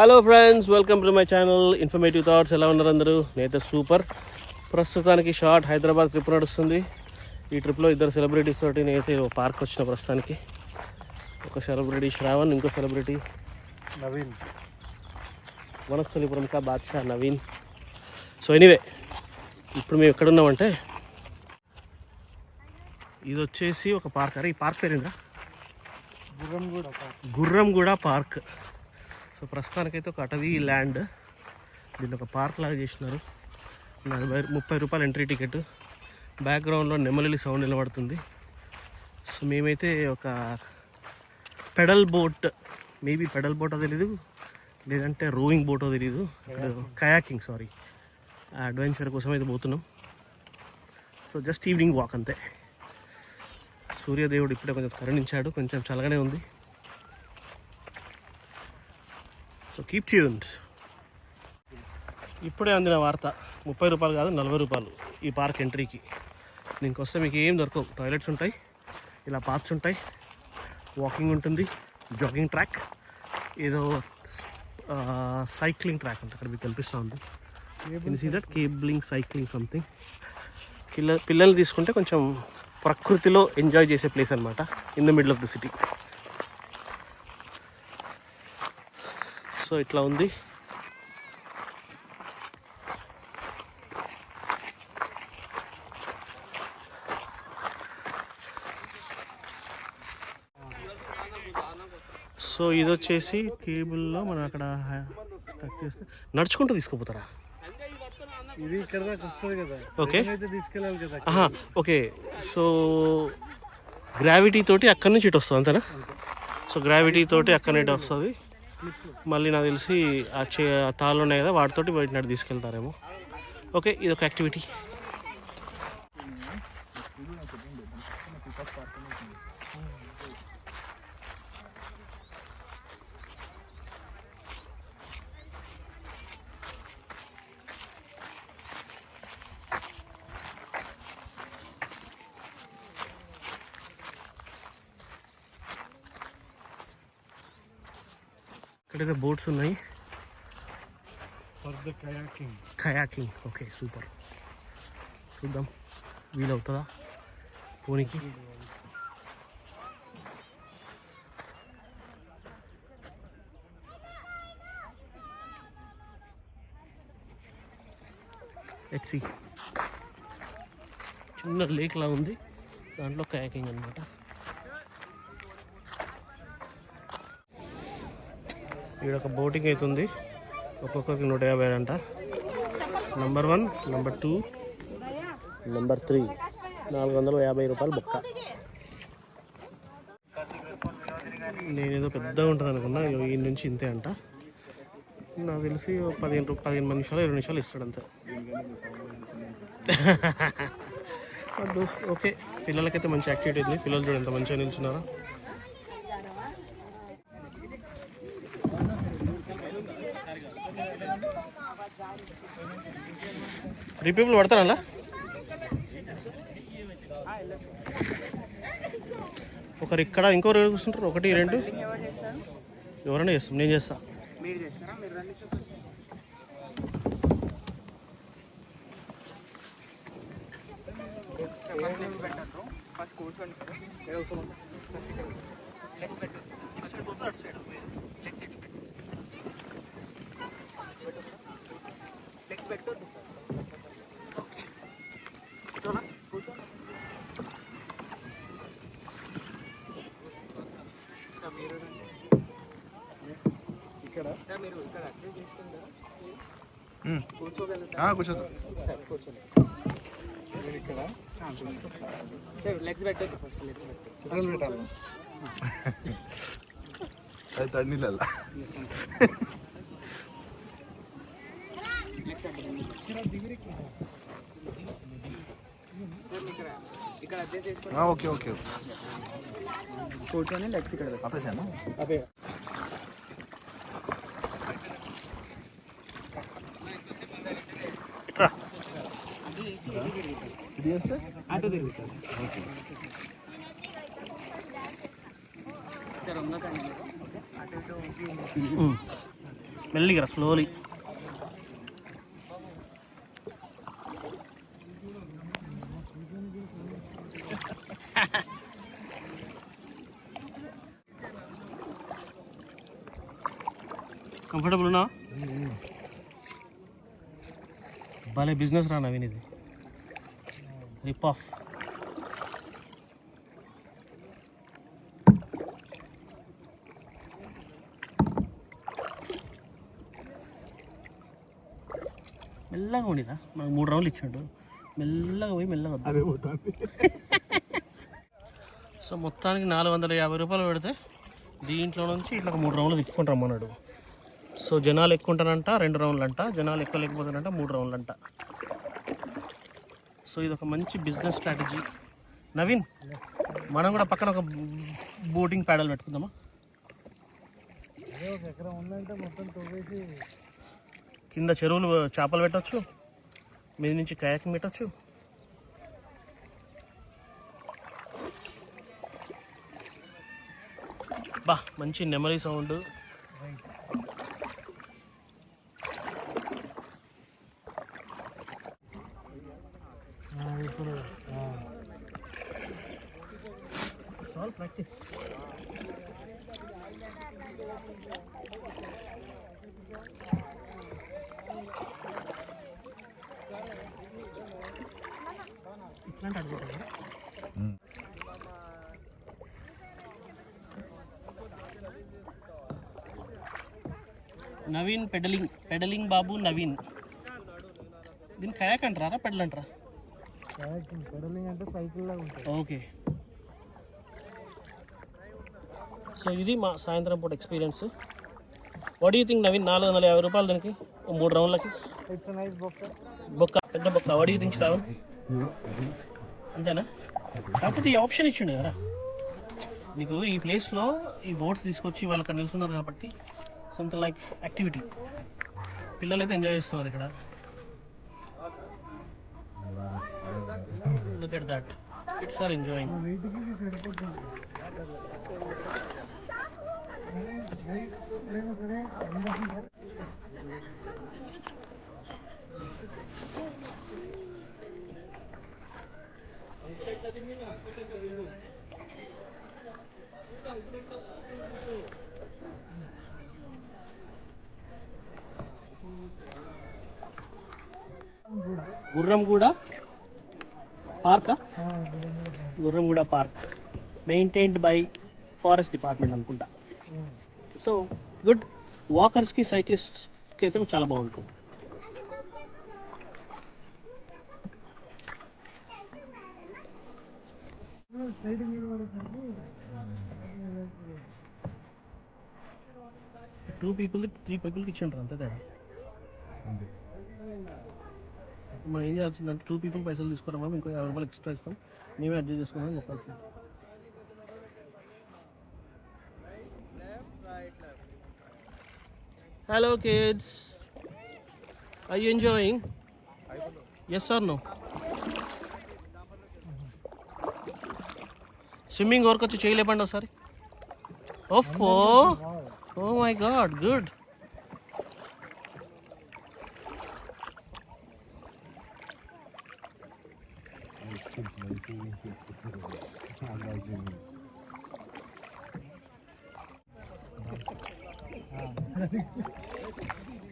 Hello friends, welcome to my channel informative thoughts. ఎలా ఉన్నారు అందరూ? నేనైతే సూపర్. ప్రస్తుతానికి షార్ట్ హైదరాబాద్ ట్రిప్ నడుస్తుంది. ఈ ట్రిప్లో ఇద్దరు సెలబ్రిటీస్ తోటి నేనైతే పార్క్ వచ్చిన. ప్రస్తుతానికి ఒక సెలబ్రిటీ శ్రావణ్, ఇంకో సెలబ్రిటీ నవీన్, వనస్థలిపురం కా బాద్షా నవీన్. సో ఎనీవే, ఇప్పుడు మేము ఎక్కడున్నామంటే ఇది వచ్చేసి ఒక పార్క్. అరే ఈ పార్క్ పేరేంద్రా? గుర్రంగూడ పార్క్. సో ప్రస్తుతానికైతే ఒక అటవీ ల్యాండ్, దీన్ని ఒక పార్క్ లాగా చేసినారు. 30 రూపాయలు ఎంట్రీ టికెట్. బ్యాక్గ్రౌండ్లో నెమలి సౌండ్ నిలబడుతుంది. సో మేమైతే ఒక పెడల్ బోట్, మేబీ పెడల్ బోటో తెలీదు, లేదంటే రోయింగ్ బోటో తెలీదు, కయాకింగ్ అడ్వెంచర్ కోసం అయితే పోతున్నాం. సో జస్ట్ ఈవినింగ్ వాక్ అంతే. సూర్యదేవుడు ఇప్పుడే కొంచెం కరుణించాడు, కొంచెం చల్లగానే ఉంది. So keep tuned. ఇప్పుడే అందిన వార్త, 30 రూపాయలు కాదు 40 రూపాయలు ఈ పార్క్ ఎంట్రీకి. దీనికి వస్తే మీకు ఏం దొరకవు. టాయిలెట్స్ ఉంటాయి, ఇలా పాత్స్ ఉంటాయి, వాకింగ్ ఉంటుంది, జాగింగ్ ట్రాక్, ఏదో సైక్లింగ్ ట్రాక్ అంటే అక్కడ మీకు కనిపిస్తూ ఉంది. See that cabling cycling something. పిల్లల్ని తీసుకుంటే కొంచెం ప్రకృతిలో ఎంజాయ్ చేసే ప్లేస్ అనమాట, in the middle of the city. So ఇట్లా ఉంది. సో ఇది వచ్చేసి కేబుల్లో మనం అక్కడ టచ్ చేస్తే నడుచుకుంటూ తీసుకుపోతారా? ఇది ఇక్కడ దాకా వస్తుంది కదా. ఓకే, తీసుకెళ్ళాలి కదా. ఓకే. సో గ్రావిటీ తోటి అక్కడి నుంచి ఇటు వస్తుంది అంతేనా? సో గ్రావిటీ తోటి అక్కడి నుంచి వస్తుంది. మళ్ళీ నాకు తెలిసి ఆ తాళ్ళు ఉన్నాయి కదా, వాటితోటి బయట తీసుకెళ్తారేమో. ఓకే, ఇది ఒక యాక్టివిటీ. ఇక్కడైతే బోట్స్ ఉన్నాయి. కయాకింగ్. Okay, super. చూద్దాం వీలవుతుందా పోనీకి. Let's see. చిన్న లేక్ లా ఉంది, దాంట్లో కయాకింగ్ అనమాట. ఇక్కడ ఒక బోటింగ్ అవుతుంది, ఒక్కొక్కరికి 150 అంట. నెంబర్ 1, నెంబర్ 2, నెంబర్ 3 450 రూపాయలు బొక్క. నేనేదో పెద్దగా ఉంటుంది అనుకున్నా, ఈ నుంచి ఇంతే అంట. నాకు తెలిసి 15 నిమిషాలు 20 నిమిషాలు ఇస్తాడంతే. ఓకే, పిల్లలకైతే మంచి యాక్టివిటీ ఉంది. పిల్లలు చూడండి ఎంత మంచిగా నిల్చున్నారో. త్రీ పీపుల్ పడతారా అలా? ఒకరు ఇక్కడ, ఇంకొకరు కూర్చుంటారు. 1, 2 ఎవరైనా చేస్తాం. నేను చేస్తా. కూర్చోదు సార్. లెగ్స్ పెట్టండి ఫస్ట్. లెగ్స్ పెట్టాలి. అది తన్నీళ్ళ ఇక్కడ అడ్జస్ట్ చేసుకోండి. Okay okay. కూర్చొని లెగ్స్ ఇక్కడ ఆపేసాను. అదే అటు తిరుగుతుంది సార్. ఉందా కానీ అటు ఇటు మెల్లిగా స్లోలీ. కంఫర్టబుల్ ఉన్నా? భలే బిజినెస్ రా నవీన్ ఇది. Rip off. మెల్లగా ఉండిరా, మనకు 3 రౌండ్లు ఇచ్చాడు. మెల్లగా పోయి మెల్లగా వద్దాం. అదే పోతుంది. సో మొత్తానికి 450 రూపాయలు పెడితే దీంట్లో నుంచి ఇట్లా 3 రౌండ్లు తిప్పుకొని రమ్మన్నాడు. సో జనాలు ఎక్కువ ఉంటారంట 2 రౌండ్లు అంట, జనాలు ఎక్కువ లేకపోతారంట 3 రౌండ్లు అంట. సో ఇది ఒక మంచి బిజినెస్ స్ట్రాటజీ. నవీన్, మనం కూడా పక్కన ఒక బోటింగ్ ప్యాడల్ పెట్టుకుందామా? అదే ఒక ఎకరం ఉందంటే మొత్తం తవ్వేసి కింద చెరువులు చేపలు పెట్టచ్చు, మీద నుంచి కయాకింగ్ పెట్టచ్చు. బా మంచి నెమరీ సౌండ్. ఇప్పుడు ప్రాక్టీస్. ఇట్లాంటి అడుగుతాయి. నవీన్ పెడలింగ్ బాబు నవీన్. దీన్ని కయాక్ అంటారా పెడల్ అంటారా? పెడలింగ్ అంటే సైకిల్ లాగా ఉంటుంది. ఓకే. సో ఇది మా సాయంత్రం పూట experience. What you think Naveen? 450 రూపాయలు దానికి 3 రౌండ్లకి. ఇట్స్ నైస్ బొక్క, పెద్ద బొక్క. What you think Shravan? అంతేనా? కాకపోతే ఈ ఆప్షన్ ఇచ్చిండు కదా నీకు. ఈ ప్లేస్లో ఈ బోట్స్ తీసుకొచ్చి వాళ్ళు అక్కడ నిలుస్తున్నారు కాబట్టి సంథింగ్ లైక్ యాక్టివిటీ. పిల్లలు అయితే ఎంజాయ్ చేస్తున్నారు ఇక్కడ. Look at that. Kids are enjoying. Gurramguda park. Gurramguda park maintained by forest department అనుకుంటా. So good. వాకర్స్కి సైక్లిస్ట్కి అయితే చాలా బాగుంటుంది. టూ పీపుల్ 3 పీపుల్కి ఇచ్చిండ్రు అంతే తేడా. మనం ఏం చేయాల్సిందంటే 2 పీపుల్ పైసలు తీసుకురామా, ఇంకో 50 రూపాయలు ఎక్స్ట్రా ఇస్తాం, మేమే అడ్జస్ట్ చేసుకున్నాం చెప్పాల్సింది. Hello kids, are you enjoying? Yes or no? Swimming వరకు చేయలేపండి ఒకసారి. ఓఫో, ఓ మై గాడ్, గుడ్.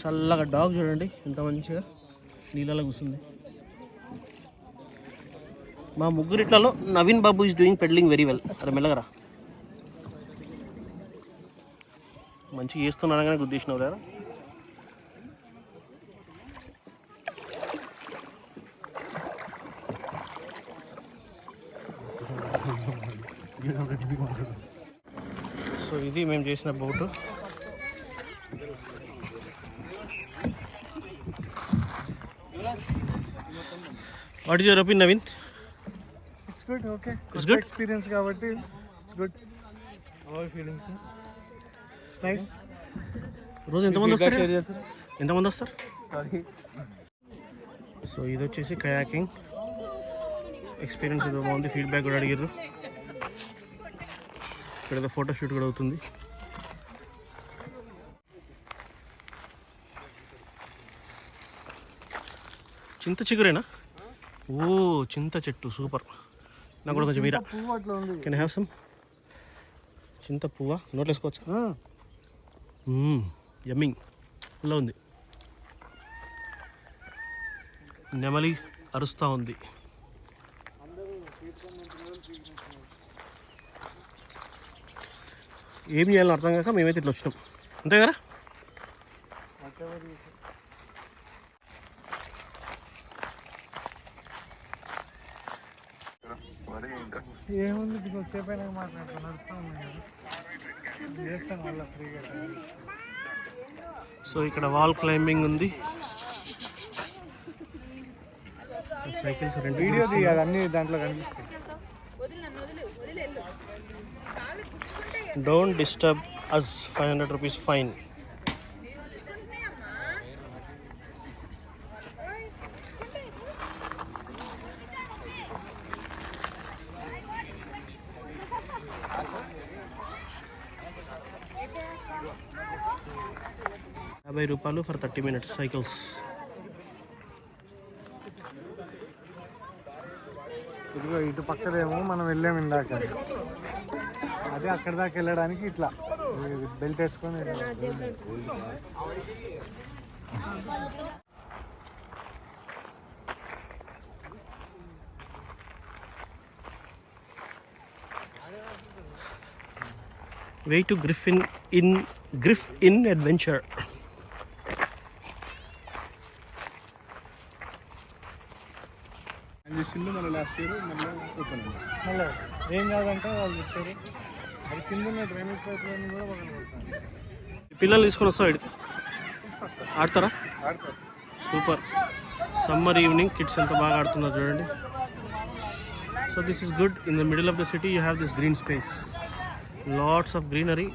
చల్లగా డాగ్ చూడండి ఎంత మంచిగా నీళ్ళలో కూర్చుంది. మా ముగ్గురిట్లలో Naveen Babu is doing pedalling very well. అరే మెల్లగరా, మంచిగా చేస్తున్నాను కానీ గుద్దేసినావు లేదా? సో ఇది మేము చేసిన boat. What is your opinion Naveen? It's good. Okay, it's good experience కాబట్టి it's good. Our feelings it's nice. రోజు ఎంతమంది వస్తారు? ఎంతమంది వస్తారు? సారీ. సో ఇది వచ్చేసి కయాకింగ్ ఎక్స్పీరియన్స్ ఏదో బాగుంది. ఫీడ్బ్యాక్ కూడా అడిగారు. ఇక్కడ ఏదో ఫోటోషూట్ కూడా అవుతుంది. చింత చిగురేనా? ఓ చింత చెట్టు సూపర్. నాకు కూడా కొంచెం మీరా. పువ్వు అట్లా ఉంది. Can have some? చింత పువ్వా? నోట్లో వేసుకోవచ్చా? యమ్మింగ్ ఇలా ఉంది. నెమలి అరుస్తూ ఉంది. ఏం చేయాలని అర్థం కాక మేమైతే ఇట్లా వచ్చినాం, అంతే కదా. ఏముంది కొద్దిసేపు అయినా మాట్లాడుతూ నడుస్తూ ఉన్నాయి చేస్తాను మళ్ళీ ఫ్రీగా. సో ఇక్కడ వాల్ క్లైంబింగ్ ఉంది. సైకిల్స్ రెండు వీడియో తీయాలి, అన్ని దాంట్లో కనిపిస్తాయి. Don't disturb us, 500 rupees fine. ₹50 for 30 minutes cycles. ఇదిగో ఇటు పక్కదేమో మనం వెళ్ళాము ఇందాక, అదే అక్కడ దాకా వెళ్ళడానికి ఇట్లా బెల్ట్ వేసుకొని వే టు గ్రిఫ్ ఇన్ అడ్వెంచర్. మళ్ళీ లాస్ట్ ఇయర్ మళ్ళీ ఓపెన్ మళ్ళీ ఏం కాదంటే వాళ్ళు చెప్పారు అది కింద ఉన్న డ్రైనేజ్ పైప్లన్నీ కూడా పక్కన కొడతాను. పిల్లలు తీసుకొని వస్తావు ఇక్కడికి, తీసుకొస్తారు, ఆడతారా? ఆడతారు. సూపర్. సమ్మర్ ఈవినింగ్ కిడ్స్ ఎంత బాగా ఆడుతున్నారు చూడండి. So this is good. In the middle of the city you have this green space, lots of greenery.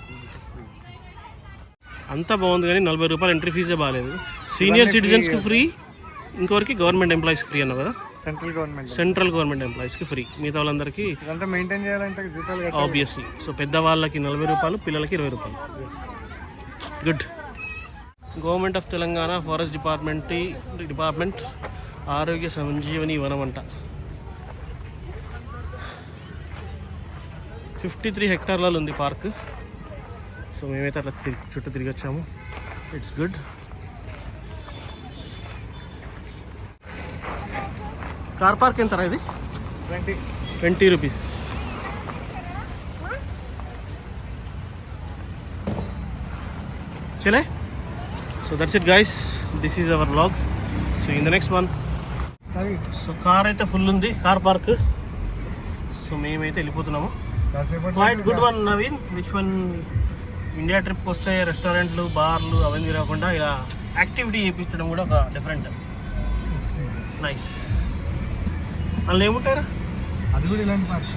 అంతా బాగుంది కానీ ₹40 ఎంట్రీ ఫీజే బాగాలేదు. సీనియర్ సిటిజన్స్కి ఫ్రీ, ఇంకొకరికి గవర్నమెంట్ ఎంప్లాయీస్కి ఫ్రీ అన్నావు కదా. సెంట్రల్ గవర్నమెంట్ ఎంప్లాయీస్కి ఫ్రీ, మిగతా వాళ్ళందరికీ ఇదంతా మెయింటైన్ చేయాలంటే జీతాలు ఆబ్వియస్లీ. సో పెద్దవాళ్ళకి ₹40, పిల్లలకి ₹20. Good. Government of Telangana forest department ఆరోగ్య సంజీవని వనం అంట. 53 హెక్టార్లలో ఉంది పార్క్. సో మేమైతే అట్లా చుట్టూ తిరిగి వచ్చాము. It's good. కార్ పార్క్ ఎంతరా ఇది? 20 రూపీస్. చలే. So that's it guys, this is our vlog. So in the next one. So car అయితే ఫుల్ ఉంది, కార్ పార్క్. సో మేమైతే వెళ్ళిపోతున్నాము. Quite good one Naveen. Which one? India ట్రిప్కి వస్తే రెస్టారెంట్లు, బార్లు అవన్నీ రాకుండా ఇలా యాక్టివిటీ చేయించడం కూడా ఒక డిఫరెంట్. నైస్. అందులో ఏముంటారా? అది కూడా ఇలాంటి పార్క్.